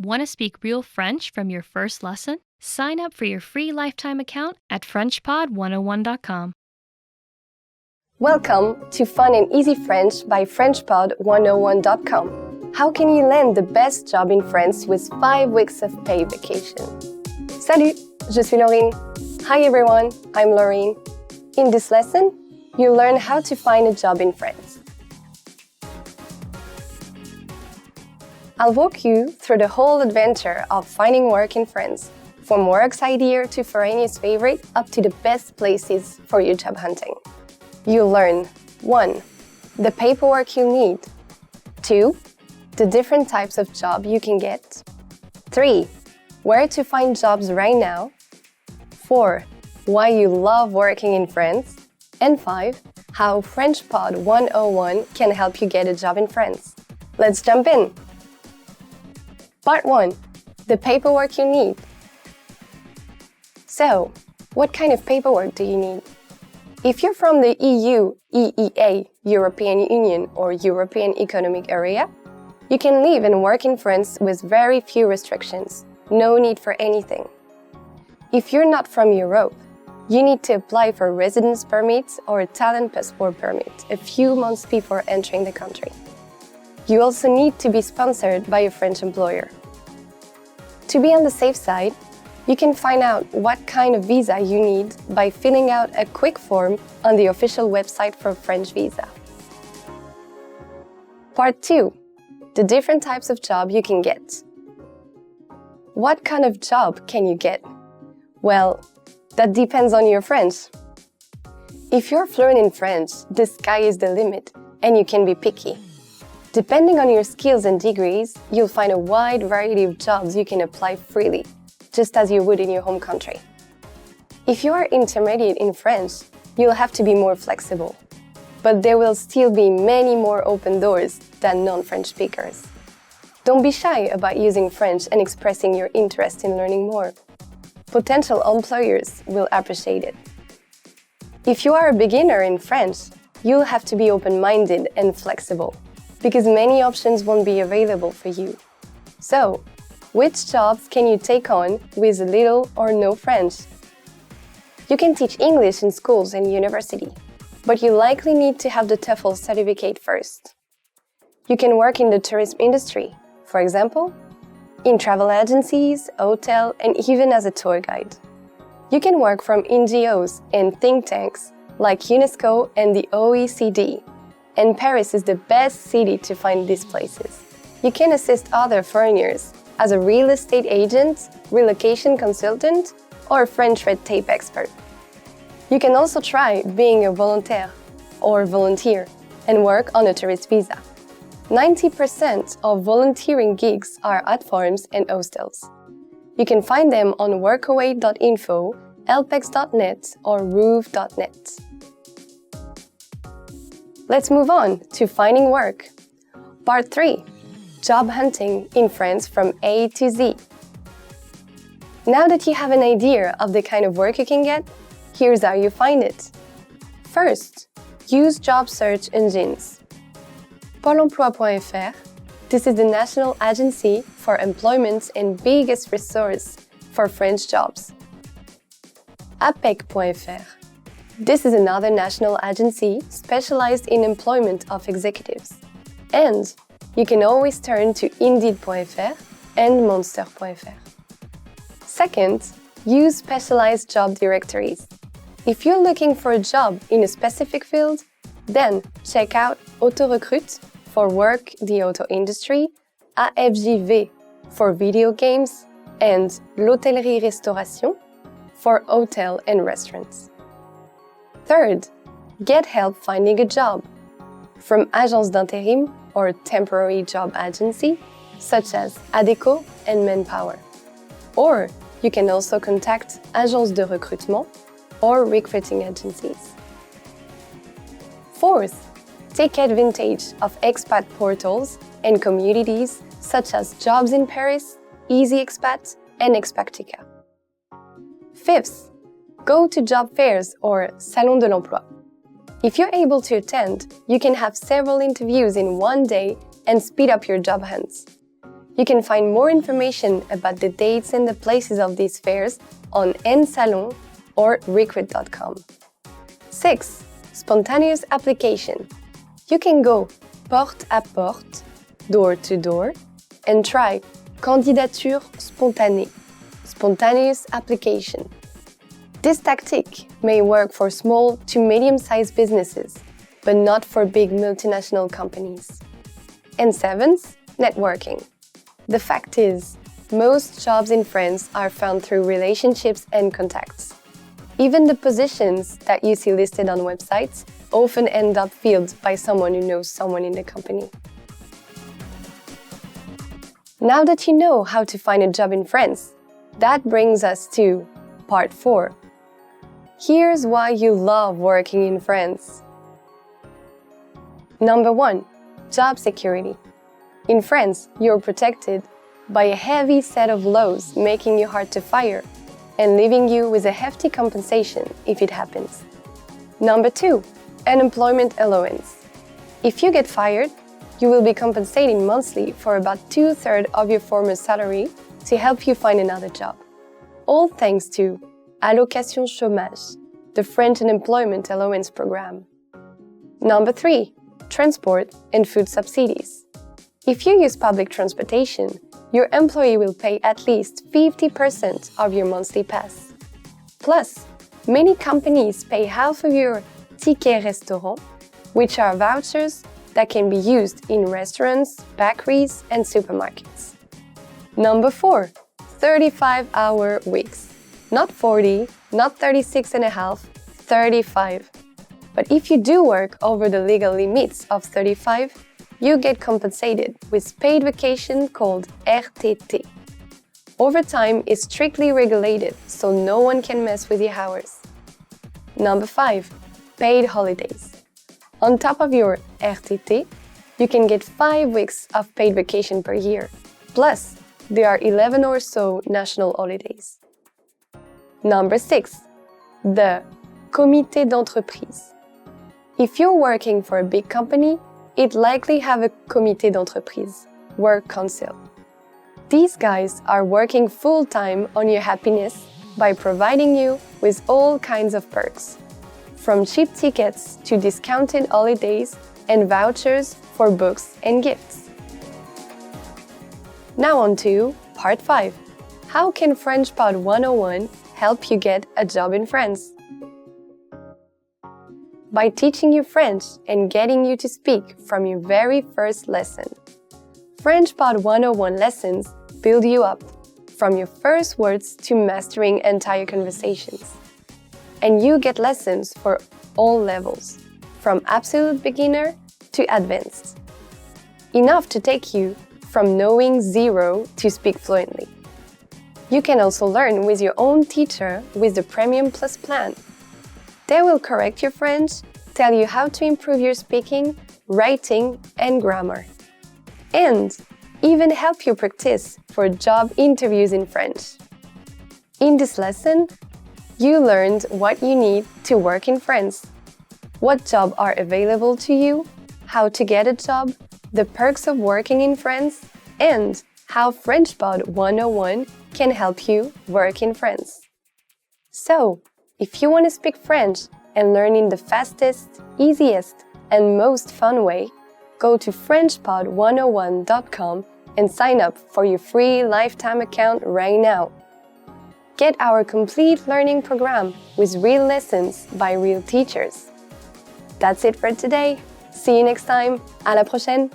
Want to speak real French from your first lesson? Sign up for your free lifetime account at FrenchPod101.com. Welcome to Fun and Easy French by FrenchPod101.com. How can you land the best job in France with 5 weeks of paid vacation? Salut, je suis Laurine. Hi everyone, I'm Laurine. In this lesson, you'll learn how to find a job in France. I'll walk you through the whole adventure of finding work in France, from work's idea to foreigners' favorite up to the best places for your job hunting. You'll learn 1. The paperwork you need. 2. The different types of job you can get. 3. Where to find jobs right now. 4. Why you love working in France. And 5. How FrenchPod 101 can help you get a job in France. Let's jump in! Part 1. The paperwork you need. So, what kind of paperwork do you need? If you're from the EU, EEA, European Union or European Economic Area, you can live and work in France with very few restrictions, no need for anything. If you're not from Europe, you need to apply for a residence permit or a talent passport permit a few months before entering the country. You also need to be sponsored by a French employer. To be on the safe side, you can find out what kind of visa you need by filling out a quick form on the official website for French visa. Part 2. The different types of job you can get. What kind of job can you get? Well, that depends on your French. If you're fluent in French, the sky is the limit and you can be picky. Depending on your skills and degrees, you'll find a wide variety of jobs you can apply freely, just as you would in your home country. If you are intermediate in French, you'll have to be more flexible. But there will still be many more open doors than non-French speakers. Don't be shy about using French and expressing your interest in learning more. Potential employers will appreciate it. If you are a beginner in French, you'll have to be open-minded and flexible, because many options won't be available for you. So, which jobs can you take on with little or no French? You can teach English in schools and university, but you likely need to have the TEFL certificate first. You can work in the tourism industry, for example, in travel agencies, hotel, and even as a tour guide. You can work from NGOs and think tanks like UNESCO and the OECD, and Paris is the best city to find these places. You can assist other foreigners as a real estate agent, relocation consultant, or French red tape expert. You can also try being a volontaire or volunteer and work on a tourist visa. 90% of volunteering gigs are at farms and hostels. You can find them on workaway.info, lpex.net, or roof.net. Let's move on to finding work. Part 3. Job hunting in France from A to Z. Now that you have an idea of the kind of work you can get, here's how you find it. First, use job search engines. Pôle emploi.fr. This is the national agency for employment and biggest resource for French jobs. APEC.fr. This is another national agency specialized in employment of executives. And you can always turn to Indeed.fr and Monster.fr. Second, use specialized job directories. If you're looking for a job in a specific field, then check out Autorecrute for work the auto industry, AFJV for video games, and l'hôtellerie Restauration for hotel and restaurants. Third, get help finding a job from agence d'intérim or temporary job agency, such as ADECO and Manpower. Or you can also contact agences de recrutement or recruiting agencies. Fourth, take advantage of expat portals and communities such as Jobs in Paris, Easy Expat, and Expactica. Fifth, go to job fairs or Salon de l'Emploi. If you're able to attend, you can have several interviews in one day and speed up your job hunts. You can find more information about the dates and the places of these fairs on nsalon or recruit.com. 6. Spontaneous application. You can go porte à porte, door to door, and try Candidature spontanée, spontaneous application. This tactic may work for small to medium-sized businesses, but not for big multinational companies. And 7th, networking. The fact is, most jobs in France are found through relationships and contacts. Even the positions that you see listed on websites often end up filled by someone who knows someone in the company. Now that you know how to find a job in France, that brings us to part 4. Here's why you love working in France. Number 1. Job security. In France, you're protected by a heavy set of laws making you hard to fire and leaving you with a hefty compensation if it happens. Number 2. Unemployment allowance. If you get fired, you will be compensated monthly for about 2/3 of your former salary to help you find another job. All thanks to Allocation Chômage, the French unemployment allowance program. Number 3. Transport and food subsidies. If you use public transportation, your employee will pay at least 50% of your monthly pass. Plus, many companies pay half of your ticket restaurant, which are vouchers that can be used in restaurants, bakeries, and supermarkets. Number 4. 35-hour weeks. Not 40, not 36 and a half, 35. But if you do work over the legal limits of 35, you get compensated with paid vacation called RTT. Overtime is strictly regulated, so no one can mess with your hours. Number 5. Paid holidays. On top of your RTT, you can get 5 weeks of paid vacation per year. Plus, there are 11 or so national holidays. Number 6. The Comité d'entreprise. If you're working for a big company, it likely have a Comité d'entreprise, work council. These guys are working full-time on your happiness by providing you with all kinds of perks, from cheap tickets to discounted holidays and vouchers for books and gifts. Now on to part 5. How can French Pod 101 help you get a job in France? By teaching you French and getting you to speak from your very first lesson. French Pod 101 lessons build you up from your first words to mastering entire conversations. And you get lessons for all levels, from absolute beginner to advanced. Enough to take you from knowing zero to speak fluently. You can also learn with your own teacher with the Premium Plus plan. They will correct your French, tell you how to improve your speaking, writing, and grammar. And even help you practice for job interviews in French. In this lesson, you learned what you need to work in France, what jobs are available to you, how to get a job, the perks of working in France, and how French Pod 101 can help you work in France. So, if you want to speak French and learn in the fastest, easiest, and most fun way, go to FrenchPod101.com and sign up for your free lifetime account right now. Get our complete learning program with real lessons by real teachers. That's it for today. See you next time. À la prochaine!